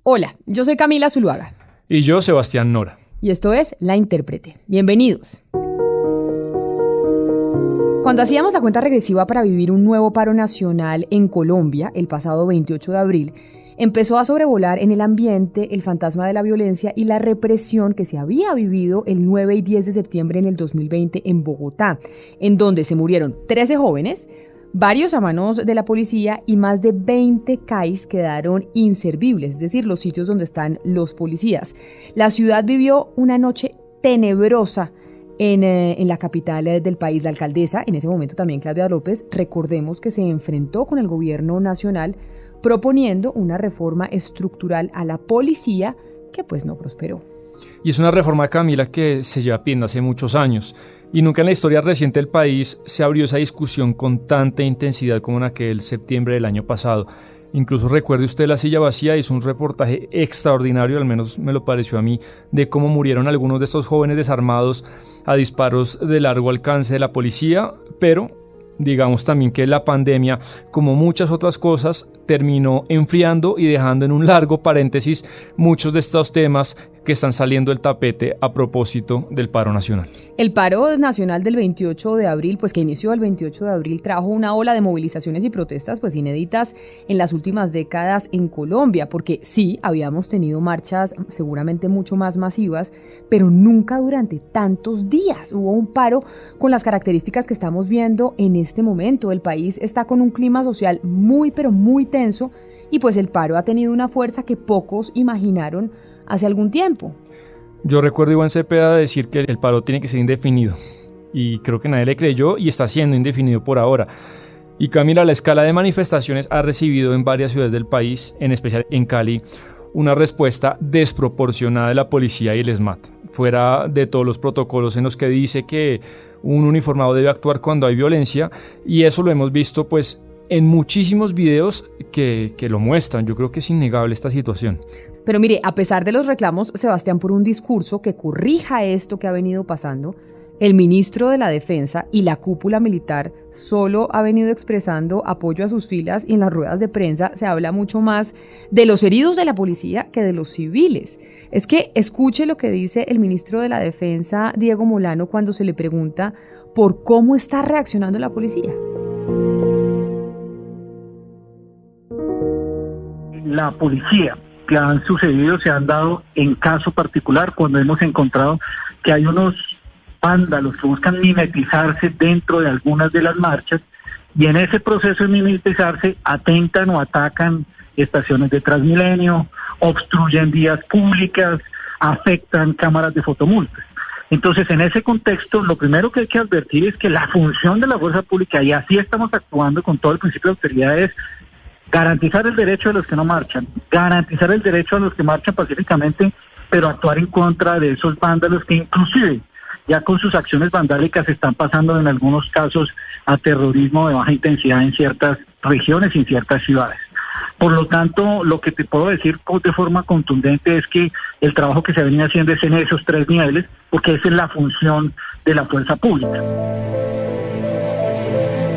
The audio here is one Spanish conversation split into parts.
Hola, yo soy Camila Zuluaga. Y yo, Sebastián Nora. Y esto es La Intérprete. Bienvenidos. Cuando hacíamos la cuenta regresiva para vivir un nuevo paro nacional en Colombia, el pasado 28 de abril, empezó a sobrevolar en el ambiente el fantasma de la violencia y la represión que se había vivido el 9 y 10 de septiembre en el 2020 en Bogotá, en donde se murieron 13 jóvenes, varios a manos de la policía y más de 20 CAIs quedaron inservibles, es decir, los sitios donde están los policías. La ciudad vivió una noche tenebrosa en la capital del país. La alcaldesa, en ese momento también Claudia López, recordemos que se enfrentó con el gobierno nacional proponiendo una reforma estructural a la policía que pues no prosperó. Y es una reforma, Camila, que se lleva pidiendo hace muchos años. Y nunca en la historia reciente del país se abrió esa discusión con tanta intensidad como en aquel septiembre del año pasado. Incluso recuerde usted La Silla Vacía, hizo un reportaje extraordinario, al menos me lo pareció a mí, de cómo murieron algunos de estos jóvenes desarmados a disparos de largo alcance de la policía, pero digamos también que la pandemia, como muchas otras cosas, terminó enfriando y dejando en un largo paréntesis muchos de estos temas que están saliendo del tapete a propósito del paro nacional. El paro nacional del 28 de abril, pues que inició el 28 de abril, trajo una ola de movilizaciones y protestas pues inéditas en las últimas décadas en Colombia, porque sí, habíamos tenido marchas seguramente mucho más masivas, pero nunca durante tantos días hubo un paro con las características que estamos viendo en este momento. El país está con un clima social muy, pero muy tenso y pues el paro ha tenido una fuerza que pocos imaginaron hace algún tiempo. Yo recuerdo a Iván Cepeda decir que el paro tiene que ser indefinido y creo que nadie le creyó y está siendo indefinido por ahora. Y Camila, la escala de manifestaciones ha recibido en varias ciudades del país, en especial en Cali, una respuesta desproporcionada de la policía y el ESMAD, fuera de todos los protocolos en los que dice que un uniformado debe actuar cuando hay violencia, y eso lo hemos visto pues en muchísimos videos que lo muestran. Yo creo que es innegable esta situación. Pero mire, a pesar de los reclamos, Sebastián, por un discurso que corrija esto que ha venido pasando, el ministro de la Defensa y la cúpula militar solo ha venido expresando apoyo a sus filas, y en las ruedas de prensa se habla mucho más de los heridos de la policía que de los civiles. Es que escuche lo que dice el ministro de la Defensa, Diego Molano, cuando se le pregunta por cómo está reaccionando la policía. La policía que han sucedido se han dado en caso particular cuando hemos encontrado que hay unos vándalos que buscan mimetizarse dentro de algunas de las marchas, y en ese proceso de mimetizarse atentan o atacan estaciones de Transmilenio, obstruyen vías públicas, afectan cámaras de fotomultas. Entonces, en ese contexto, lo primero que hay que advertir es que la función de la fuerza pública, y así estamos actuando con todo el principio de austeridad, es garantizar el derecho de los que no marchan, garantizar el derecho a los que marchan pacíficamente, pero actuar en contra de esos vándalos que inclusive ya con sus acciones vandálicas están pasando en algunos casos a terrorismo de baja intensidad en ciertas regiones y en ciertas ciudades. Por lo tanto, lo que te puedo decir de forma contundente es que el trabajo que se venía haciendo es en esos tres niveles, porque esa es la función de la fuerza pública.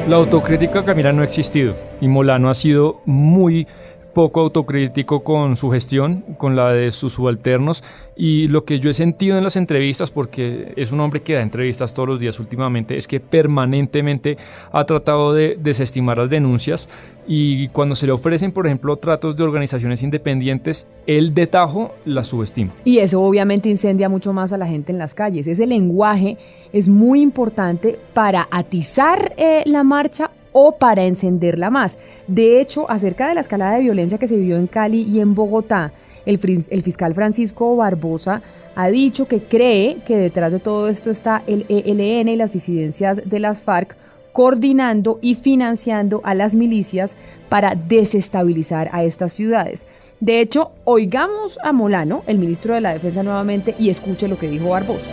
La autocrítica, Camila, no ha existido, y Molano ha sido muy poco autocrítico con su gestión, con la de sus subalternos, y lo que yo he sentido en las entrevistas, porque es un hombre que da entrevistas todos los días últimamente, es que permanentemente ha tratado de desestimar las denuncias, y cuando se le ofrecen, por ejemplo, tratos de organizaciones independientes, él de tajo las subestima. Y eso obviamente incendia mucho más a la gente en las calles. Ese lenguaje es muy importante para atizar la marcha o para encenderla más. De hecho, acerca de la escalada de violencia que se vivió en Cali y en Bogotá, el fiscal Francisco Barbosa ha dicho que cree que detrás de todo esto está el ELN y las disidencias de las FARC, coordinando y financiando a las milicias para desestabilizar a estas ciudades. De hecho, oigamos a Molano, el ministro de la Defensa, nuevamente, y escuche lo que dijo Barbosa.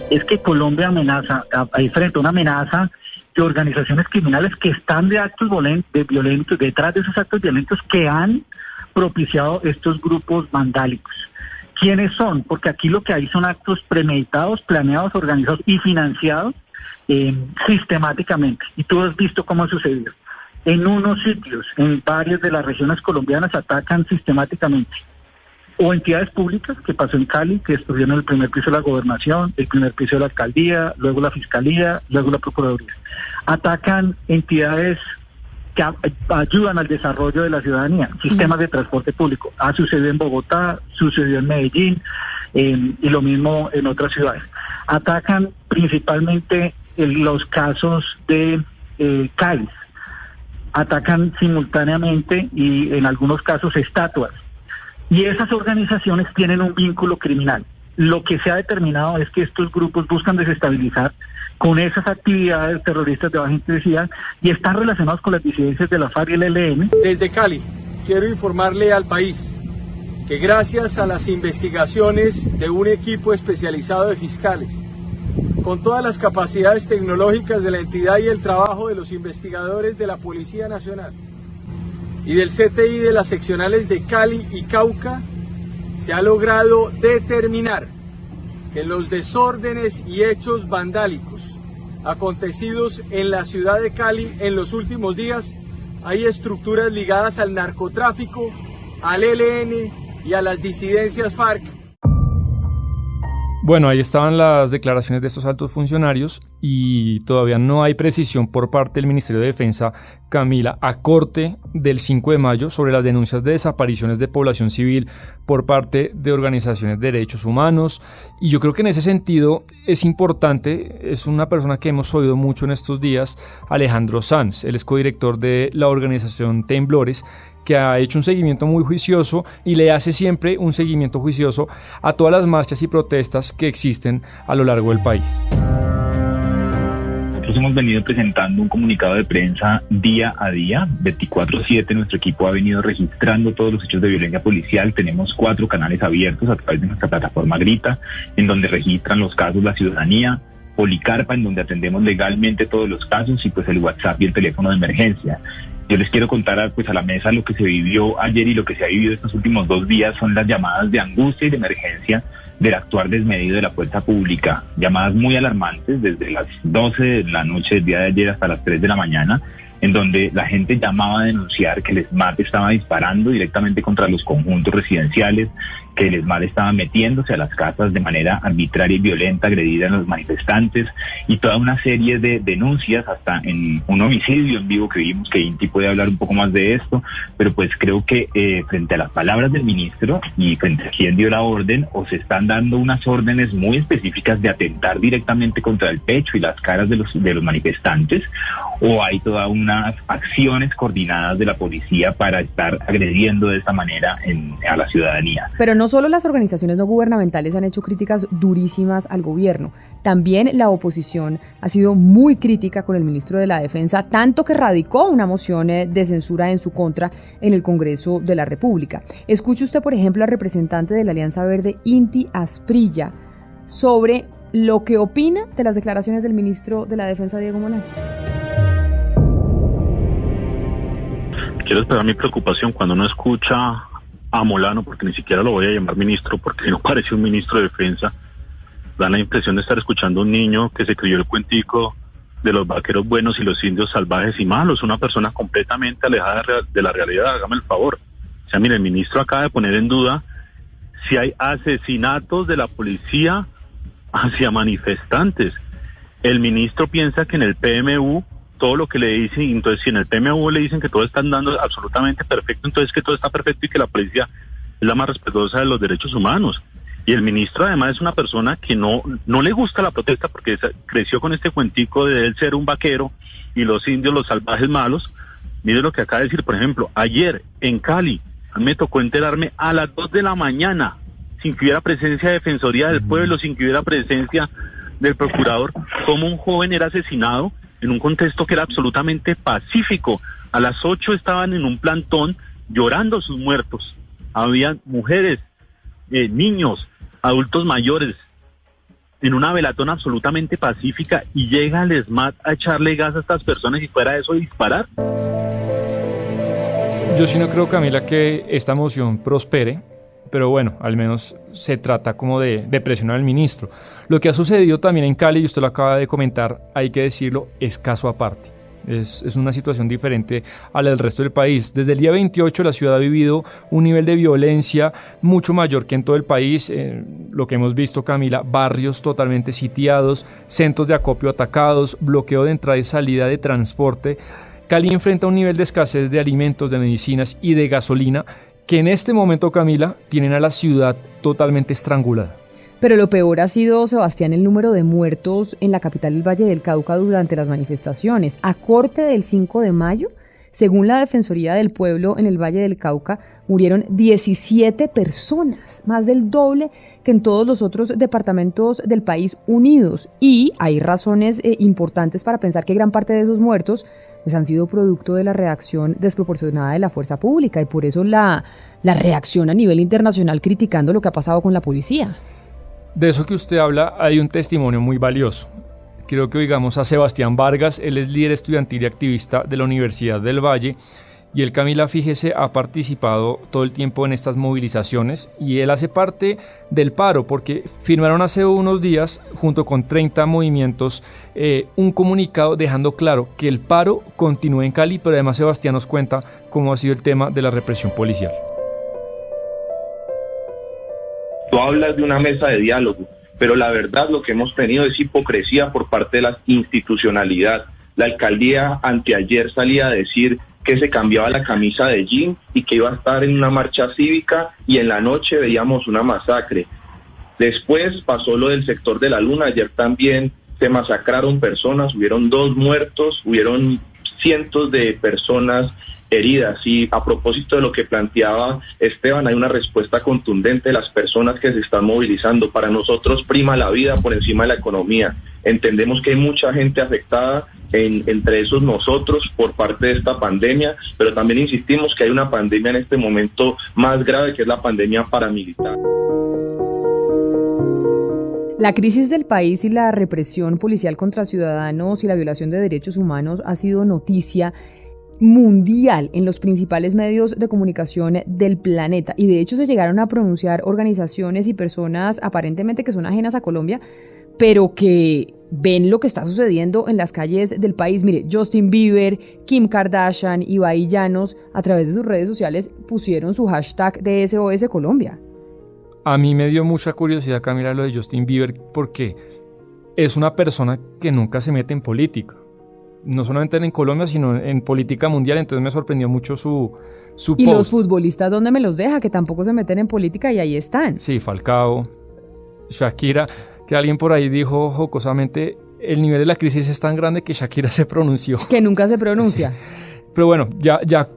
Es que Colombia hay frente a una amenaza de organizaciones criminales que están de actos violentos, detrás de esos actos violentos que han propiciado estos grupos vandálicos. ¿Quiénes son? Porque aquí lo que hay son actos premeditados, planeados, organizados y financiados sistemáticamente. Y tú has visto cómo ha sucedido. en unos sitios, en varias de las regiones colombianas, atacan sistemáticamente o entidades públicas, que pasó en Cali, que estuvieron en el primer piso de la gobernación, el primer piso de la alcaldía, luego la fiscalía, luego la procuraduría. Atacan entidades que ayudan al desarrollo de la ciudadanía, sistemas de transporte público. Ha sucedido en Bogotá, sucedió en Medellín, y lo mismo en otras ciudades. Atacan principalmente en los casos de Cali. Atacan simultáneamente y en algunos casos estatuas. Y esas organizaciones tienen un vínculo criminal. Lo que se ha determinado es que estos grupos buscan desestabilizar con esas actividades terroristas de baja intensidad y están relacionados con las disidencias de la FARC y el ELN. Desde Cali, quiero informarle al país que gracias a las investigaciones de un equipo especializado de fiscales, con todas las capacidades tecnológicas de la entidad y el trabajo de los investigadores de la Policía Nacional y del CTI de las seccionales de Cali y Cauca, se ha logrado determinar que los desórdenes y hechos vandálicos acontecidos en la ciudad de Cali en los últimos días, hay estructuras ligadas al narcotráfico, al ELN y a las disidencias FARC. Bueno, ahí estaban las declaraciones de estos altos funcionarios y todavía no hay precisión por parte del Ministerio de Defensa, Camila, a corte del 5 de mayo sobre las denuncias de desapariciones de población civil por parte de organizaciones de derechos humanos. Y yo creo que en ese sentido es importante, es una persona que hemos oído mucho en estos días, Alejandro Sanz, él es codirector de la organización Temblores, que ha hecho un seguimiento muy juicioso y le hace siempre un seguimiento juicioso a todas las marchas y protestas que existen a lo largo del país. Nosotros hemos venido presentando un comunicado de prensa día a día, 24/7. Nuestro equipo ha venido registrando todos los hechos de violencia policial. Tenemos 4 canales abiertos a través de nuestra plataforma Grita, en donde registran los casos la ciudadanía, Policarpa, en donde atendemos legalmente todos los casos, y pues el WhatsApp y el teléfono de emergencia. Yo les quiero contar a la mesa lo que se vivió ayer y lo que se ha vivido estos últimos 2 días. Son las llamadas de angustia y de emergencia del actuar desmedido de la fuerza pública. Llamadas muy alarmantes desde las 12 de la noche del día de ayer hasta las 3 de la mañana, en donde la gente llamaba a denunciar que el ESMAD estaba disparando directamente contra los conjuntos residenciales, que el ESMAD estaba metiéndose a las casas de manera arbitraria y violenta, agredida a los manifestantes, y toda una serie de denuncias, hasta en un homicidio en vivo que vimos, que Inti puede hablar un poco más de esto, pero pues creo que frente a las palabras del ministro y frente a quien dio la orden, o se están dando unas órdenes muy específicas de atentar directamente contra el pecho y las caras de los manifestantes, o hay todas unas acciones coordinadas de la policía para estar agrediendo de esta manera a la ciudadanía. Pero no solo las organizaciones no gubernamentales han hecho críticas durísimas al gobierno, también la oposición ha sido muy crítica con el ministro de la Defensa, tanto que radicó una moción de censura en su contra en el Congreso de la República. Escuche usted, por ejemplo, al representante de la Alianza Verde, Inti Asprilla, sobre lo que opina de las declaraciones del ministro de la Defensa, Diego Monal. Quiero expresar mi preocupación cuando uno escucha a Molano, porque ni siquiera lo voy a llamar ministro, porque no parece un ministro de defensa. Da la impresión de estar escuchando a un niño que se creyó el cuentico de los vaqueros buenos y los indios salvajes y malos, una persona completamente alejada de la realidad, hágame el favor. O sea, mire, el ministro acaba de poner en duda si hay asesinatos de la policía hacia manifestantes. El ministro piensa que en el PMU todo lo que le dicen, entonces si en el PMU le dicen que todo está andando absolutamente perfecto, entonces que todo está perfecto y que la policía es la más respetuosa de los derechos humanos. Y el ministro además es una persona que no le gusta la protesta porque creció con este cuentico de él ser un vaquero y los indios los salvajes malos. Mire lo que acaba de decir, por ejemplo, ayer en Cali me tocó enterarme a las 2 de la mañana, sin que hubiera presencia de Defensoría del Pueblo, sin que hubiera presencia del procurador, cómo un joven era asesinado en un contexto que era absolutamente pacífico. A las 8 estaban en un plantón llorando sus muertos. Había mujeres, niños, adultos mayores, en una velatón absolutamente pacífica, y llega el ESMAD a echarle gas a estas personas y fuera de eso disparar. Yo sí no creo, Camila, que esta moción prospere, pero bueno, al menos se trata como de presionar al ministro. Lo que ha sucedido también en Cali, y usted lo acaba de comentar, hay que decirlo, es caso aparte. Es una situación diferente a la del resto del país. Desde el día 28 la ciudad ha vivido un nivel de violencia mucho mayor que en todo el país. Lo que hemos visto, Camila, barrios totalmente sitiados, centros de acopio atacados, bloqueo de entrada y salida de transporte. Cali enfrenta un nivel de escasez de alimentos, de medicinas y de gasolina que en este momento, Camila, tienen a la ciudad totalmente estrangulada. Pero lo peor ha sido, Sebastián, el número de muertos en la capital del Valle del Cauca durante las manifestaciones. A corte del 5 de mayo, según la Defensoría del Pueblo en el Valle del Cauca, murieron 17 personas, más del doble que en todos los otros departamentos del país unidos. Y hay razones importantes para pensar que gran parte de esos muertos pues, han sido producto de la reacción desproporcionada de la fuerza pública y por eso la reacción a nivel internacional criticando lo que ha pasado con la policía. De eso que usted habla hay un testimonio muy valioso. Creo que oigamos a Sebastián Vargas, él es líder estudiantil y activista de la Universidad del Valle y él, Camila, fíjese, ha participado todo el tiempo en estas movilizaciones y él hace parte del paro porque firmaron hace unos días, junto con 30 movimientos, un comunicado dejando claro que el paro continúa en Cali, pero además Sebastián nos cuenta cómo ha sido el tema de la represión policial. Tú hablas de una mesa de diálogo, pero la verdad lo que hemos tenido es hipocresía por parte de la institucionalidad. La alcaldía anteayer salía a decir que se cambiaba la camisa de jean y que iba a estar en una marcha cívica y en la noche veíamos una masacre. Después pasó lo del sector de la Luna, ayer también se masacraron personas, hubieron 2 muertos, hubieron cientos de personas heridas. Y a propósito de lo que planteaba Esteban, hay una respuesta contundente de las personas que se están movilizando. Para nosotros prima la vida por encima de la economía. Entendemos que hay mucha gente afectada, entre esos nosotros, por parte de esta pandemia, pero también insistimos que hay una pandemia en este momento más grave, que es la pandemia paramilitar. La crisis del país y la represión policial contra ciudadanos y la violación de derechos humanos ha sido noticia mundial en los principales medios de comunicación del planeta y de hecho se llegaron a pronunciar organizaciones y personas aparentemente que son ajenas a Colombia, pero que ven lo que está sucediendo en las calles del país. Mire, Justin Bieber, Kim Kardashian, Ibai Llanos, a través de sus redes sociales pusieron su hashtag de SOS Colombia. A mí me dio mucha curiosidad, Camila, lo de Justin Bieber porque es una persona que nunca se mete en política. No solamente en Colombia, sino en política mundial, entonces me sorprendió mucho su post. ¿Y los futbolistas dónde me los deja? Que tampoco se meten en política y ahí están. Sí, Falcao, Shakira, que alguien por ahí dijo jocosamente, el nivel de la crisis es tan grande que Shakira se pronunció. Que nunca se pronuncia. Sí. Pero bueno, ya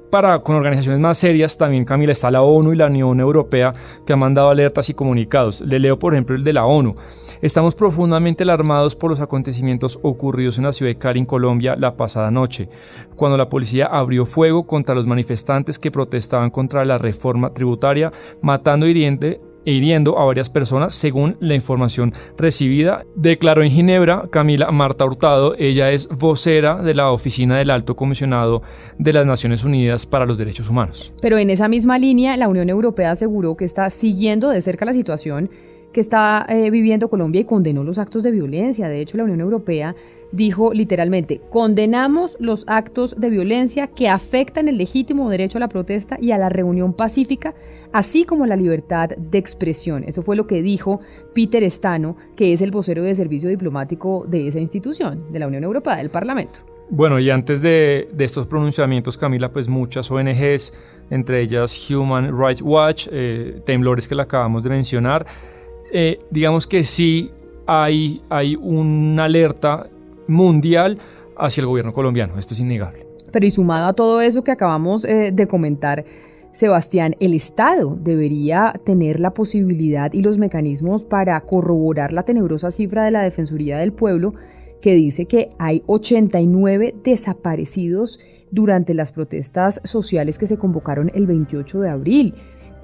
con organizaciones más serias también, Camila, está la ONU y la Unión Europea que han mandado alertas y comunicados. Le leo, por ejemplo, el de la ONU. Estamos profundamente alarmados por los acontecimientos ocurridos en la ciudad de Cali, en Colombia, la pasada noche, cuando la policía abrió fuego contra los manifestantes que protestaban contra la reforma tributaria, matando e hiriendo a varias personas, según la información recibida. Declaró en Ginebra Camila Marta Hurtado. Ella es vocera de la Oficina del Alto Comisionado de las Naciones Unidas para los Derechos Humanos. Pero en esa misma línea, la Unión Europea aseguró que está siguiendo de cerca la situación que está viviendo Colombia y condenó los actos de violencia. De hecho, la Unión Europea dijo literalmente: condenamos los actos de violencia que afectan el legítimo derecho a la protesta y a la reunión pacífica, así como la libertad de expresión. Eso fue lo que dijo Peter Stano, que es el vocero de servicio diplomático de esa institución, de la Unión Europea, del Parlamento. Bueno, y antes de estos pronunciamientos, Camila, pues muchas ONGs, entre ellas Human Rights Watch, Temblores, que la acabamos de mencionar, digamos que sí hay una alerta mundial hacia el gobierno colombiano. Esto es innegable. Pero y sumado a todo eso que acabamos de comentar, Sebastián, el Estado debería tener la posibilidad y los mecanismos para corroborar la tenebrosa cifra de la Defensoría del Pueblo, que dice que hay 89 desaparecidos durante las protestas sociales que se convocaron el 28 de abril.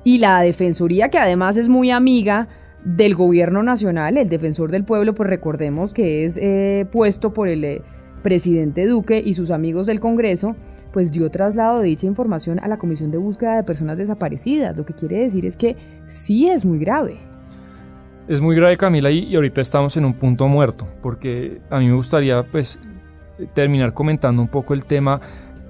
Y la Defensoría, que además es muy amiga del gobierno nacional, el defensor del pueblo, pues recordemos que es puesto por el presidente Duque y sus amigos del Congreso, pues dio traslado de dicha información a la Comisión de Búsqueda de Personas Desaparecidas. Lo que quiere decir es que sí es muy grave. Es muy grave, Camila, y ahorita estamos en un punto muerto, porque a mí me gustaría pues terminar comentando un poco el tema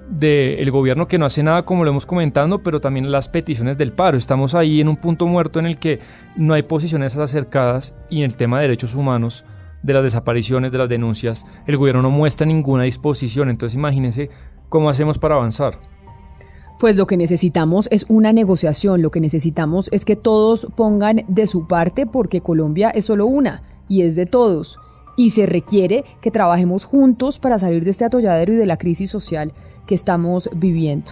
del gobierno que no hace nada, como lo hemos comentado, pero también las peticiones del paro. Estamos ahí en un punto muerto en el que no hay posiciones acercadas, y en el tema de derechos humanos, de las desapariciones, de las denuncias, el gobierno no muestra ninguna disposición. Entonces imagínense cómo hacemos para avanzar. Pues lo que necesitamos es una negociación, lo que necesitamos es que todos pongan de su parte, porque Colombia es solo una y es de todos, y se requiere que trabajemos juntos para salir de este atolladero y de la crisis social que estamos viviendo.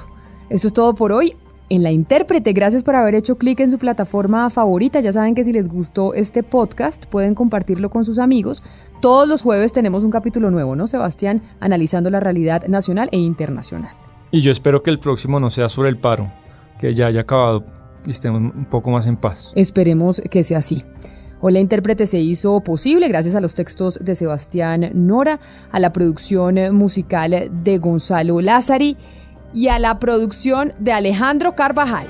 Esto es todo por hoy en La Intérprete. Gracias por haber hecho clic en su plataforma favorita. Ya saben que si les gustó este podcast pueden compartirlo con sus amigos. Todos los jueves tenemos un capítulo nuevo, ¿no, Sebastián? Analizando la realidad nacional e internacional. Y yo espero que el próximo no sea sobre el paro, que ya haya acabado y estemos un poco más en paz. Esperemos que sea así. Hoy La Intérprete se hizo posible gracias a los textos de Sebastián Nora, a la producción musical de Gonzalo Lázari y a la producción de Alejandro Carvajal.